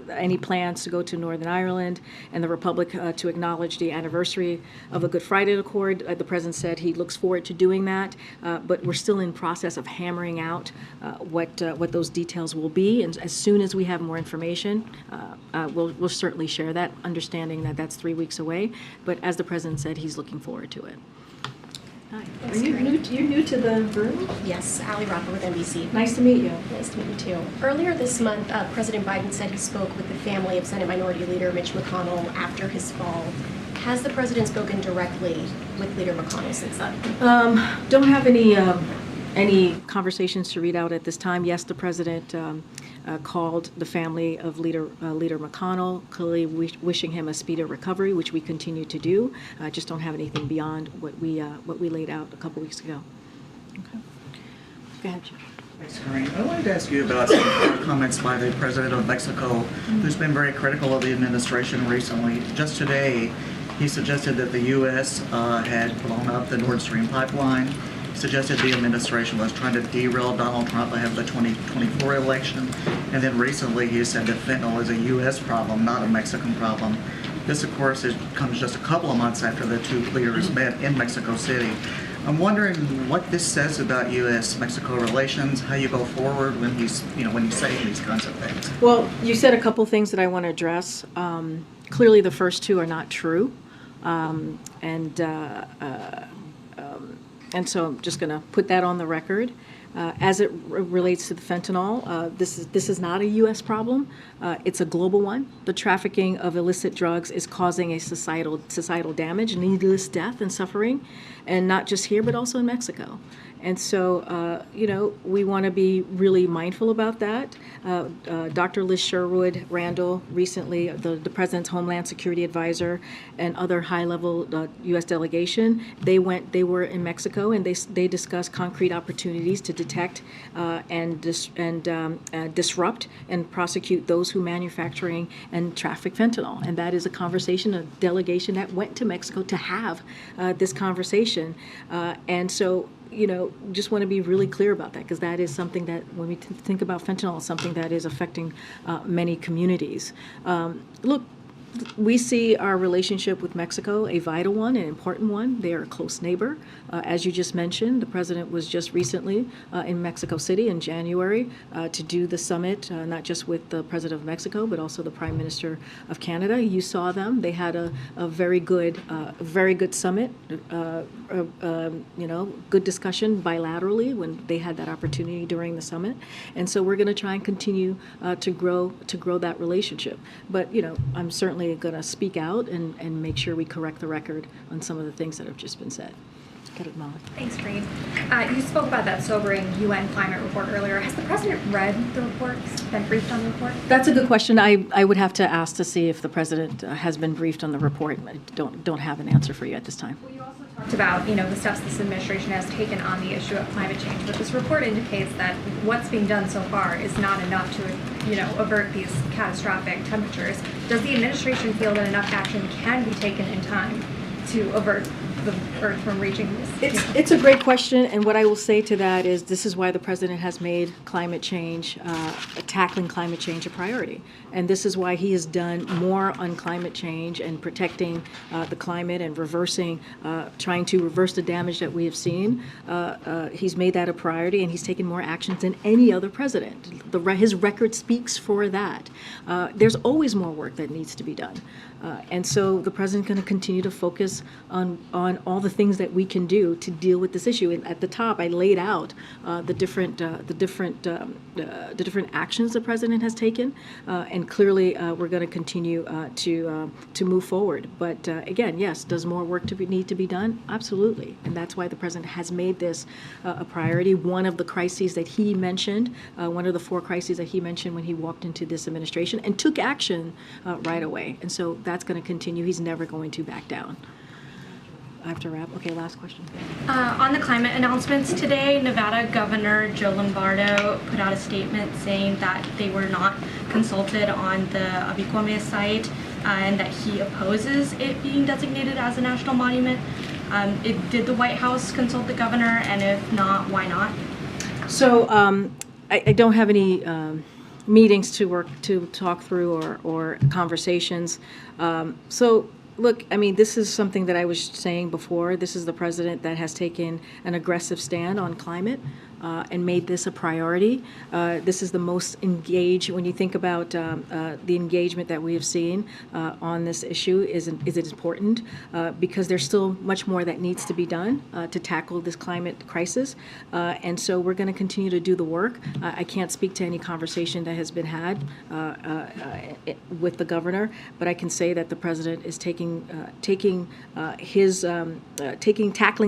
Any plans to go to Northern Ireland and the Republic to acknowledge the anniversary of the Good Friday Accord. The president said he looks forward to doing that, but we're still in process of hammering out what those details will be. And as soon as we have more information, we'll certainly share that, understanding that that's 3 weeks away. But as the president said, he's looking forward to it. Hi. Thanks, You're new to the room? Yes, Ali Rocker with NBC. Nice to meet you. Nice to meet you too. Earlier this month, President Biden said he spoke with the family of Senate Minority Leader Mitch McConnell after his fall. Has the president spoken directly with Leader McConnell since then? Don't have any conversations to read out at this time. Yes, the president called the family of Leader McConnell, clearly wishing him a speedy recovery, which we continue to do. Just don't have anything beyond what we laid out a couple weeks ago. Okay. Go ahead, Jim. Thanks, Karine. I wanted to ask you about some comments by the president of Mexico, who's been very critical of the administration recently. Just today, he suggested that the U.S. Had blown up the Nord Stream pipeline. Suggested the administration was trying to derail Donald Trump ahead of the 2024 election. And then recently he said that fentanyl is a U.S. problem, not a Mexican problem. This, of course, comes just a couple of months after the two leaders met in Mexico City. I'm wondering what this says about U.S.-Mexico relations, how you go forward when he's saying these kinds of things. Well, you said a couple things that I want to address. Clearly, the first two are not true. And so I'm just going to put that on the record. As it relates to the fentanyl, this is not a U.S. problem. It's a global one. The trafficking of illicit drugs is causing a societal damage, needless death and suffering, and not just here, but also in Mexico. And so, we want to be really mindful about that. Dr. Liz Sherwood Randall recently, the President's Homeland Security Advisor, and other high-level U.S. delegation, they were in Mexico, and they discussed concrete opportunities to detect and disrupt and prosecute those who manufacturing and traffic fentanyl. And that is a conversation, a delegation that went to Mexico to have this conversation. And so, just want to be really clear about that, because that is something that, when we think about fentanyl, is something that is affecting many communities. Look, We see our relationship with Mexico a vital one, an important one. They are a close neighbor. As you just mentioned, the president was just recently in Mexico City in January to do the summit, not just with the president of Mexico, but also the prime minister of Canada. You saw them. They had a very good summit, good discussion bilaterally when they had that opportunity during the summit. And so we're going to try and continue to grow that relationship. But, I'm certainly going to speak out and make sure we correct the record on some of the things that have just been said. Get it, Molly. Thanks, Karine. You spoke about that sobering UN climate report earlier. Has the president read the report, been briefed on the report? That's a good question. I would have to ask to see if the president has been briefed on the report. I don't have an answer for you at this time. Well, you also talked about, the steps this administration has taken on the issue of climate change, but this report indicates that what's being done so far is not enough to, avert these catastrophic temperatures. Does the administration feel that enough action can be taken in time to avert the Earth from reaching this? It's a great question, and what I will say to that is this is why the president has made climate change, tackling climate change a priority. And this is why he has done more on climate change and protecting the climate and trying to reverse the damage that we have seen. He's made that a priority, and he's taken more actions than any other president. His record speaks for that. There's always more work that needs to be done. And so the president's going to continue to focus on all the things that we can do to deal with this issue. And at the top, I laid out the different actions the president has taken, and clearly we're going to continue to move forward. But again, yes, does more work need to be done? Absolutely, and that's why the president has made this a priority. One of the crises that he mentioned, one of the 4 crises that he mentioned when he walked into this administration, and took action right away. And so that's going to continue. He's never going to back down. I have to wrap. Okay, last question. On the climate announcements today, Nevada Governor Joe Lombardo put out a statement saying that they were not consulted on the Abicuame site and that he opposes it being designated as a national monument. Did the White House consult the governor, and if not, why not? So I don't have any meetings to talk through or conversations. So look, I mean, this is something that I was saying before. This is the president that has taken an aggressive stand on climate and made this a priority. This is the most engaged, when you think about the engagement that we have seen on this issue, is it important because there's still much more that needs to be done to tackle this climate crisis. And so we're going to continue to do the work. I can't speak to any conversation that has been had with the governor, but I can say that the president is tackling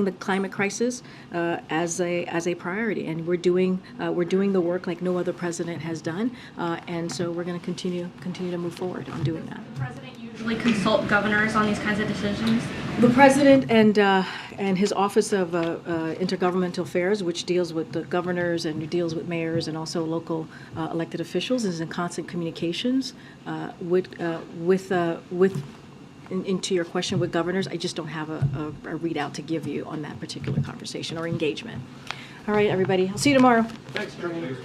the climate crisis as a priority. And we're doing the work like no other president has done, and so we're going to continue to move forward on doing that. Does the president usually consult governors on these kinds of decisions? The president and his Office of Intergovernmental Affairs, which deals with the governors and deals with mayors and also local elected officials, is in constant communications into your question with governors. I just don't have a readout to give you on that particular conversation or engagement. All right, everybody. I'll see you tomorrow. Thanks, Karine.